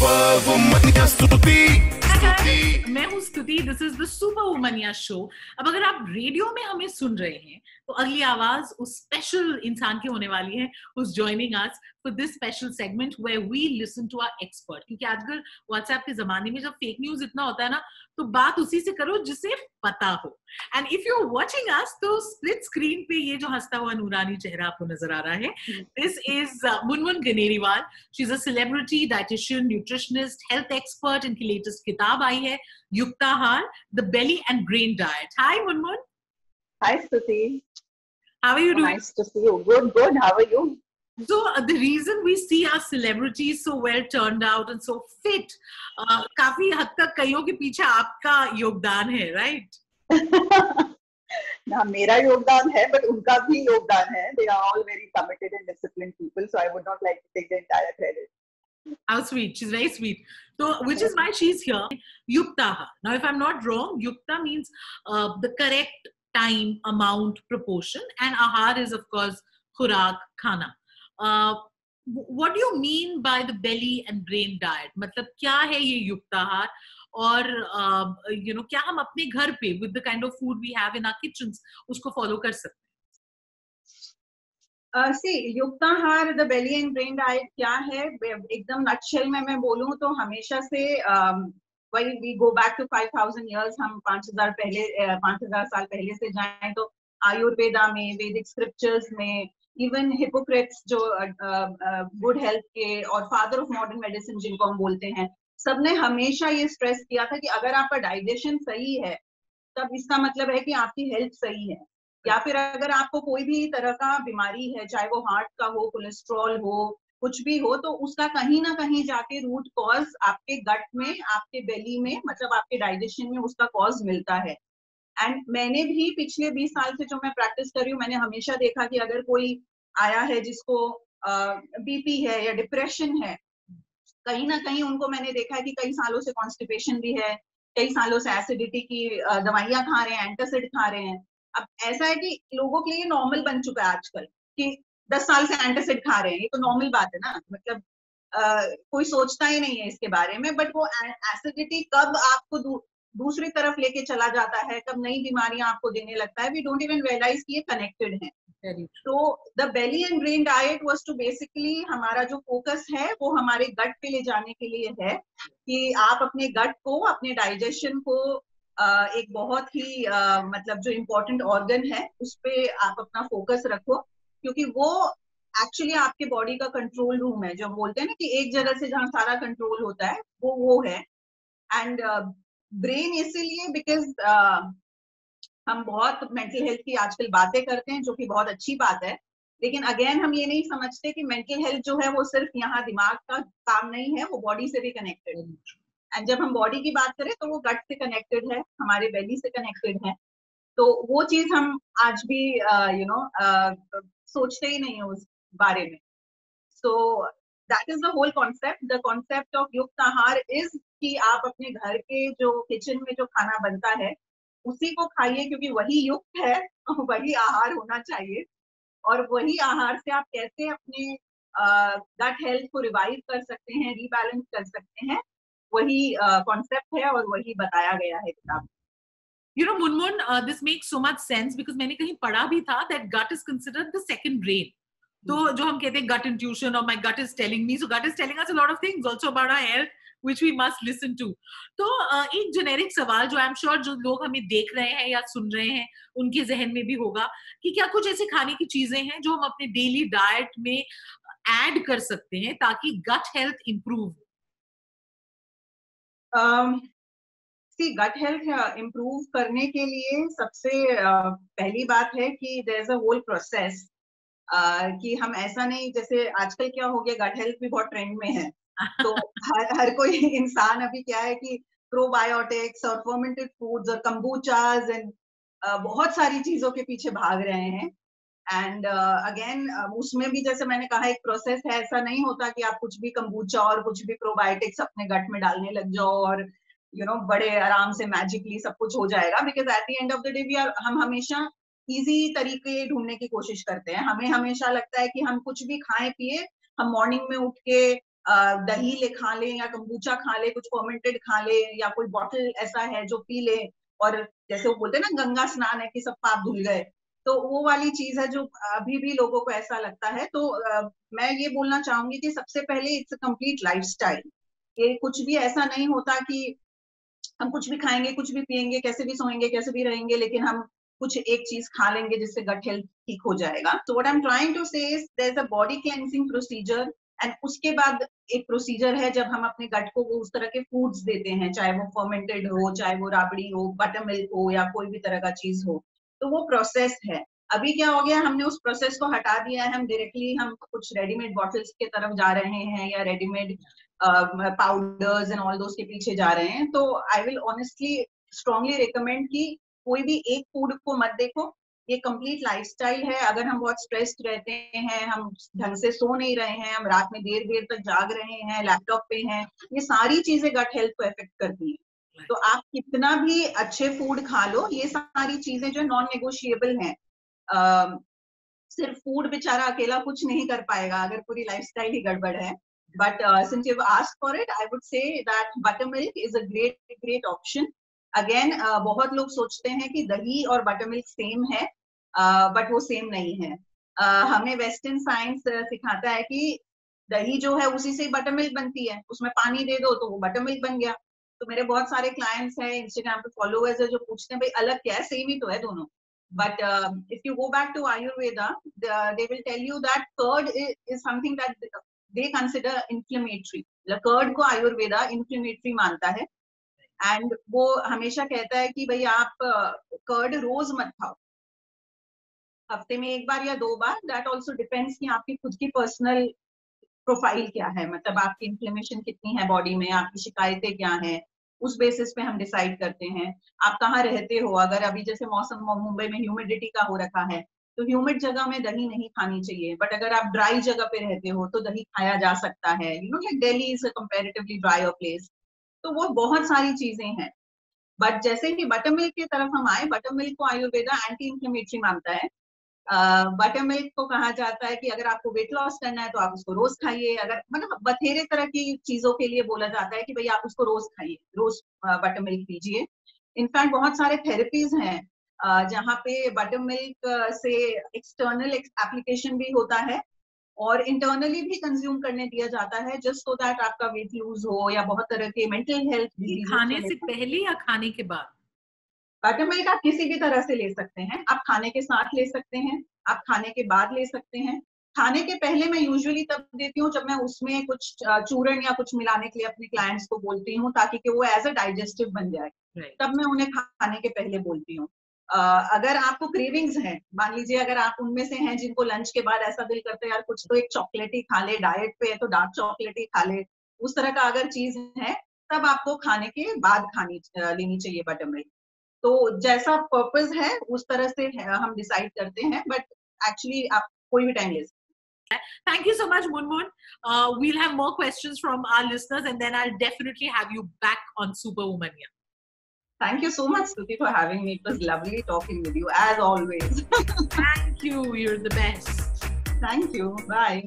Super वुमनिया स्तुति। मैं हूँ Stuti, this is the super वुमनिया शो। अब अगर आप रेडियो में हमें सुन रहे हैं तो अगली आवाज उस स्पेशल इंसान की होने वाली है, who's joining us for this special segment where we listen to our expert। क्योंकि आजकल व्हाट्सएप के जमाने में जब फेक न्यूज इतना होता है ना, तो बात उसी से करो जिसे पता हो। And if you are watching us तो स्प्लिट स्क्रीन पे ये जो हंसता हुआ नूरानी चेहरा आपको नजर आ रहा है, this is Munmun Ganeriwal. She is a celebrity, dietitian, nutritionist, health expert. इनकी लेटेस्ट किताब आई है Yuktahar, the belly and brain diet. Hi Munmun. Hi, Stuti. How are you doing? Nice to see you. Good, good. How are you? So the reason we see our celebrities so well turned out and so fit, काफी हद तक कईयों के पीछे आपका योगदान है, right? ना मेरा योगदान है, but उनका भी योगदान है. They are all very committed and disciplined people, so I would not like to take the entire credit. How sweet. She's very sweet. So, which is why she's here. Yuktaha. Now, if I'm not wrong, Yukta means the correct time, amount, proportion, and ahar is, of course, khurak, khana. What do you mean by the belly and brain diet? मतलब क्या है ये युक्ताहार? और क्या हम अपने घर पे with the kind of food we have in our kitchens उसको follow कर सकते हैं? See, युक्ताहार, the belly and brain diet क्या है? एकदम नटशेल में मैं बोलूँ तो हमेशा से वही we go back to 5,000 years, हम 5,000 साल पहले से जाएं तो आयुर्वेदा में, वैदिक स्क्रिप्चर्स में, इवन हिपोक्रेट्स जो गुड हेल्थ के और फादर ऑफ मॉडर्न मेडिसिन जिनको हम बोलते हैं, सबने हमेशा ये स्ट्रेस किया था कि अगर आपका डाइजेशन सही है तब इसका मतलब है कि आपकी हेल्थ सही है। या फिर अगर आपको कोई भी तरह का बीमारी है, चाहे वो हार्ट का हो, कोलेस्ट्रॉल हो, कुछ भी हो, तो उसका कहीं ना कहीं जाके रूट कॉज आपके गट में, आपके बेली में, मतलब आपके डाइजेशन में उसका कॉज मिलता है। एंड मैंने भी पिछले 20 साल से जो मैं प्रैक्टिस कर रही हूँ, मैंने हमेशा देखा कि अगर कोई आया है जिसको बीपी है या डिप्रेशन है, कहीं ना कहीं उनको मैंने देखा है कि कई सालों से कॉन्स्टिपेशन भी है, कई सालों से एसिडिटी की दवाइयां खा रहे हैं, एंटासिड खा रहे हैं। अब ऐसा है कि लोगों के लिए नॉर्मल बन चुका है आजकल कि 10 साल से एंटासिड खा रहे हैं, ये तो नॉर्मल बात है ना, मतलब कोई सोचता ही नहीं है इसके बारे में। बट वो एसिडिटी कब आपको दूसरी तरफ लेके चला जाता है, कब नई बीमारियां आपको देने लगता है, वी डोंट इवन रियलाइज कि ये कनेक्टेड है। तो the belly and brain diet was to basically, हमारा जो फोकस है वो हमारे गट पे ले जाने के लिए है कि आप अपने गट को, अपने डाइजेशन को एक बहुत ही मतलब जो इम्पोर्टेंट ऑर्गन है उस पे आप अपना फोकस रखो, क्योंकि वो एक्चुअली आपके बॉडी का कंट्रोल रूम है। जो हम बोलते हैं ना कि एक जगह से जहाँ सारा कंट्रोल होता है वो है। एंड ब्रेन इसीलिए बिकॉज हम बहुत मेंटल हेल्थ की आजकल बातें करते हैं, जो कि बहुत अच्छी बात है, लेकिन अगेन हम ये नहीं समझते कि मेंटल हेल्थ जो है वो सिर्फ यहाँ दिमाग का काम नहीं है, वो बॉडी से भी कनेक्टेड है। एंड जब हम बॉडी की बात करें तो वो गट से कनेक्टेड है, हमारे बेली से कनेक्टेड है। तो वो चीज हम आज भी सोचते ही नहीं है उस बारे में। So that is the whole concept. The concept of युक्त आहार इज कि आप अपने घर के जो किचन में जो खाना बनता है उसी को खाइए, क्योंकि वही युक्त है, वही आहार होना चाहिए। और वही आहार से आप कैसे अपने गट हेल्थ को रिवाइव कर सकते हैं, रीबैलेंस कर सकते हैं, वही कॉन्सेप्ट है और वही बताया गया है किताब। Munmun, this makes so much sense because मैंने कहीं पढ़ा भी था that gut is considered the second brain. तो जो हम कहते हैं gut intuition or my gut is telling me, so gut is telling us a lot of things also about our health which we must listen to. तो एक generic सवाल जो I am sure जो लोग हमें देख रहे हैं या सुन रहे हैं उनके जहन में भी होगा कि क्या कुछ ऐसी खाने की चीजें हैं जो हम अपने डेली डाइट में ऐड कर सकते हैं ताकि gut health improve? Gut health improve करने के लिए सबसे पहली बात है कि there is a whole process, कि हम ऐसा नहीं, जैसे आजकल क्या हो गया, गट हेल्थ भी बहुत ट्रेंड में है। तो हर कोई इंसान अभी क्या है कि प्रोबायोटिक्स और फर्मेंटेड फूड्स और कंबूचाज एंड बहुत सारी चीजों के पीछे भाग रहे हैं। एंड अगेन उसमें भी जैसे मैंने कहा एक प्रोसेस है, ऐसा नहीं होता कि आप कुछ भी कंबूचा और कुछ भी प्रोबायोटिक्स अपने गट में डालने लग जाओ और बड़े आराम से मैजिकली सब कुछ हो जाएगा। Because at the end of the day हम हमेशा इजी तरीके ढूंढने की कोशिश करते हैं। हमें हमेशा लगता है कि हम कुछ भी खाएं पिए, हम मॉर्निंग में उठ के दही ले खा ले या कंबूचा खा ले, कुछ फर्मेंटेड खा ले, या कोई बॉटल ऐसा है जो पी ले, और जैसे वो बोलते हैं ना गंगा स्नान है कि सब पाप धुल गए, तो वो वाली चीज है जो अभी भी लोगों को ऐसा लगता है। तो मैं ये बोलना चाहूंगी कि सबसे पहले इट्स अ कंप्लीट लाइफस्टाइल। ये कुछ भी ऐसा नहीं होता कि हम कुछ भी खाएंगे, कुछ भी पिएंगे, कैसे भी सोएंगे, कैसे भी रहेंगे, लेकिन हम कुछ एक चीज खा लेंगे जिससे गट हेल्थ ठीक हो जाएगा। So what I am trying to say is there is a body cleansing procedure, and उसके बाद एक प्रोसीजर है जब हम अपने गट को वो उस तरह के फूड्स देते हैं, चाहे वो फर्मेंटेड हो, चाहे वो राबड़ी हो, बटर मिल्क हो, या कोई भी तरह का चीज हो। तो वो प्रोसेस है। अभी क्या हो गया, हमने उस प्रोसेस को हटा दिया है, हम डायरेक्टली हम कुछ रेडीमेड बॉटल्स के तरफ जा रहे हैं, या readymade powders and all those के पीछे जा रहे हैं। तो I will honestly strongly recommend कि कोई भी एक फूड को मत देखो, ये कंप्लीट लाइफस्टाइल है। अगर हम बहुत स्ट्रेस्ड रहते हैं, हम ढंग से सो नहीं रहे हैं, हम रात में देर देर तक जाग रहे हैं, लैपटॉप पे हैं, ये सारी चीजें गट हेल्थ को इफेक्ट करती है। तो आप कितना भी अच्छे फूड खा लो, ये सारी चीजें जो नॉन नेगोशिएबल हैं। सिर्फ फूड बेचारा अकेला कुछ नहीं कर पाएगा अगर पूरी लाइफस्टाइल ही गड़बड़ है। But since you have asked for it, I would say that butter milk is a great option. Again बहुत लोग सोचते हैं कि दही और बटर मिल्क सेम है, बट वो सेम नहीं है। हमें वेस्टर्न साइंस सिखाता है कि दही जो है उसी से बटर मिल्क बनती है, उसमें पानी दे दो तो वो बटर मिल्क बन गया। तो मेरे बहुत सारे क्लाइंट्स हैं, इंस्टाग्राम पे फॉलोअर्स है, जो पूछते हैं भाई अलग क्या है, सेम ही तो है दोनों। But if you go back to Ayurveda, they will tell you that curd is something that they consider inflammatory. The curd को Ayurveda inflammatory मानता है, and वो हमेशा कहता है कि भाई आप कर्ड रोज मत खाओ, हफ्ते में एक बार या 2 बार। That also depends कि आपकी खुद की पर्सनल प्रोफाइल क्या है, मतलब आपकी इन्फ्लेमेशन कितनी है बॉडी में, आपकी शिकायतें क्या हैं, उस बेसिस पे हम डिसाइड करते हैं। आप कहाँ रहते हो, अगर अभी जैसे मौसम मुंबई में ह्यूमिडिटी का हो रखा है, तो ह्यूमिड जगह में दही नहीं खानी चाहिए, बट अगर आप ड्राई जगह पे रहते हो तो दही खाया जा सकता है। You know like Delhi is a comparatively dryer place, तो वो बहुत सारी चीजें हैं। बट जैसे कि बटर मिल्क की तरफ हम आए, बटर मिल्क को आयुर्वेदा एंटी इंफ्लेमेटरी मानता है। बटर मिल्क को कहा जाता है कि अगर आपको वेट लॉस करना है तो आप उसको रोज खाइए, अगर मतलब बथेरे तरह की चीजों के लिए बोला जाता है कि भाई आप उसको रोज खाइए, रोज बटर मिल्क पीजिए। इनफैक्ट बहुत सारे थेरेपीज हैं जहाँ पे बटर मिल्क से एक्सटर्नल एप्लीकेशन भी होता है और इंटरनली भी कंज्यूम करने दिया जाता है, जस्ट सो दैट आपका वेट लूज हो, या बहुत तरह के मेंटल हेल्थ खाने से पहले या खाने के बाद। बटर मिल्क आप किसी भी तरह से ले सकते हैं, आप खाने के साथ ले सकते हैं, आप खाने के बाद ले सकते हैं। खाने के पहले मैं यूजुअली तब देती हूँ जब मैं उसमें कुछ चूर्ण या कुछ मिलाने के लिए अपने क्लाइंट्स को बोलती हूँ, ताकि कि वो एज अ डाइजेस्टिव बन जाए, तब मैं उन्हें खाने के पहले बोलती हूँ। अगर आपको क्रेविंग्स हैं, मान लीजिए अगर आप उनमें से हैं जिनको लंच के बाद ऐसा दिल करता है यार कुछ तो एक चॉकलेट ही खा ले, डाइट पे है तो डार्क चॉकलेट ही खा ले, उस तरह का अगर चीज है, तब आपको खाने के बाद लेनी चाहिए बटर मिल्क। तो जैसा पर्पस है उस तरह से हम डिसाइड करते हैं, बट एक्चुअली आप कोई भी टाइम ले सकते हैं। Thank you so much, Munmun. We'll have more questions from our listeners, and then I'll definitely have you back on Superwomania. Thank you so much, Stuti, for having me. It was lovely talking with you, as always. Thank you. You're the best. Thank you. Bye.